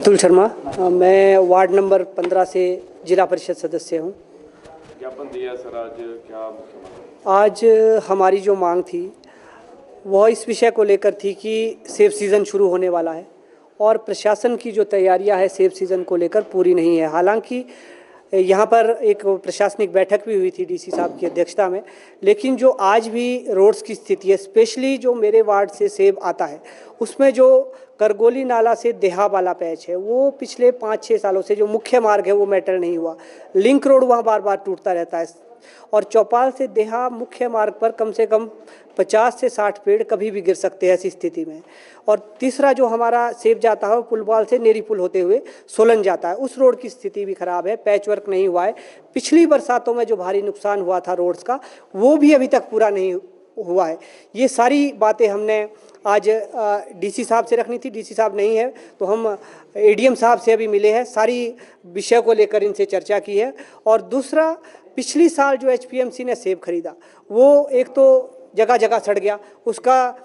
अतुल शर्मा, मैं ward number 15 से जिला परिषद सदस्य हूँ। ज्ञापन दिया सर, आज क्या मुख्य मांग? आज हमारी जो मांग थी वह इस विषय को लेकर थी कि सेब सीज़न शुरू होने वाला है और प्रशासन की जो तैयारियां है सेब सीज़न को लेकर पूरी नहीं है। हालांकि यहाँ पर एक प्रशासनिक बैठक भी हुई थी डीसी साहब की अध्यक्षता में, लेकिन जो आज भी रोड्स की स्थिति है, स्पेशली जो मेरे वार्ड से सेब आता है उसमें जो करगोली नाला से देहा वाला पैच है वो पिछले 5-6 सालों से जो मुख्य मार्ग है वो मेटल नहीं हुआ। लिंक रोड वहाँ बार बार टूटता रहता है और चौपाल से देहा मुख्य मार्ग पर कम से कम 50 से 60 पेड़ कभी भी गिर सकते हैं ऐसी स्थिति में। और तीसरा जो हमारा सेब जाता है वो पुलवाल से नेरी पुल होते हुए सोलन जाता है, उस रोड की स्थिति भी खराब है, पैच वर्क नहीं हुआ है। पिछली बरसातों में जो भारी नुकसान हुआ था रोड्स का वो भी अभी तक पूरा नहीं हुआ है। ये सारी बातें हमने आज डीसी साहब से रखनी थी, डीसी साहब नहीं है तो हम एडीएम साहब से अभी मिले हैं, सारी विषय को लेकर इनसे चर्चा की है। और दूसरा, पिछली साल जो एचपीएमसी ने सेब खरीदा वो एक तो जगह जगह सड़ गया, उसका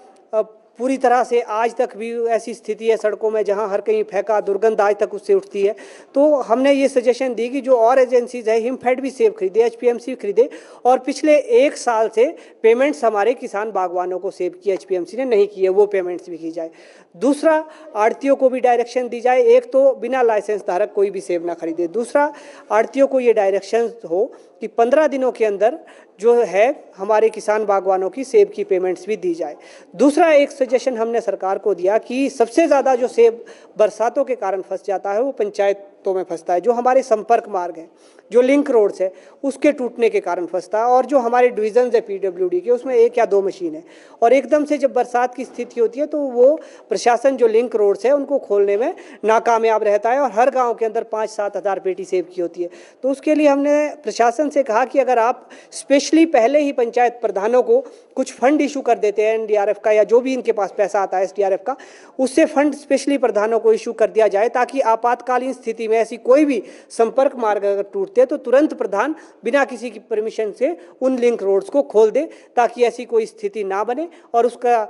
पूरी तरह से आज तक भी ऐसी स्थिति है सड़कों में जहां हर कहीं फेंका दुर्गंध आज तक उससे उठती है। तो हमने ये सजेशन दी कि जो और एजेंसीज है हिमफेड भी सेब खरीदे, एचपीएमसी खरीदे और पिछले 1 साल से पेमेंट्स हमारे किसान बागवानों को सेब की एचपीएमसी ने नहीं की है, वो पेमेंट्स भी की जाए। दूसरा, आड़तियों को भी डायरेक्शन दी जाए, एक तो बिना लाइसेंस धारक कोई भी सेब ना खरीदे। दूसरा, आड़तियों को ये डायरेक्शन हो कि 15 दिनों के अंदर जो है हमारे किसान बागवानों की सेब की पेमेंट्स भी दी जाए। दूसरा एक सजेशन हमने सरकार को दिया कि सबसे ज़्यादा जो सेब बरसातों के कारण फंस जाता है वो पंचायतों में फंसता है, जो हमारे संपर्क मार्ग हैं, जो लिंक रोड्स है उसके टूटने के कारण फंसता है। और जो हमारे डिविजन्स है पीडब्ल्यूडी के उसमें 1 या 2 मशीन है और एकदम से जब बरसात की स्थिति होती है तो वो प्रशासन जो लिंक रोड्स है उनको खोलने में नाकामयाब रहता है और हर गाँव के अंदर 5-7 हज़ार पेटी सेब की होती है। तो उसके लिए हमने प्रशासन से कहा कि अगर आप स्पेशली पहले ही पंचायत प्रधानों को कुछ फंड इशू कर देते हैं एनडीआरएफ का या जो भी इनके पास पैसा आता है एसडीआरएफ का, उससे फंड स्पेशली प्रधानों को इशू कर दिया जाए ताकि आपातकालीन स्थिति में ऐसी कोई भी संपर्क मार्ग अगर टूटते हैं तो तुरंत प्रधान बिना किसी की परमिशन से उन लिंक रोड्स को खोल दे ताकि ऐसी कोई स्थिति ना बने और उसका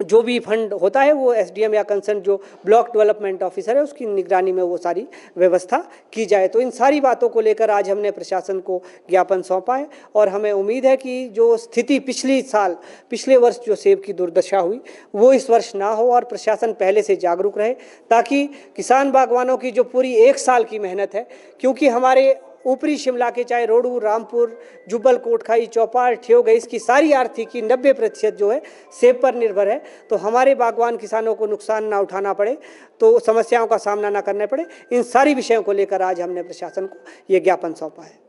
जो भी फंड होता है वो एसडीएम या कंसर्न जो ब्लॉक डेवलपमेंट ऑफिसर है उसकी निगरानी में वो सारी व्यवस्था की जाए। तो इन सारी बातों को लेकर आज हमने प्रशासन को ज्ञापन सौंपा है और हमें उम्मीद है कि जो स्थिति पिछले वर्ष जो सेब की दुर्दशा हुई वो इस वर्ष ना हो और प्रशासन पहले से जागरूक रहे ताकि किसान बागवानों की जो पूरी 1 साल की मेहनत है, क्योंकि हमारे ऊपरी शिमला के चाहे रोडू, रामपुर, जुब्बल, कोटखाई, चौपाल, ठियोग, इसकी सारी आर्थिकी 90% जो है सेब पर निर्भर है। तो हमारे बागवान किसानों को नुकसान ना उठाना पड़े, तो समस्याओं का सामना ना करना पड़े, इन सारी विषयों को लेकर आज हमने प्रशासन को ये ज्ञापन सौंपा है।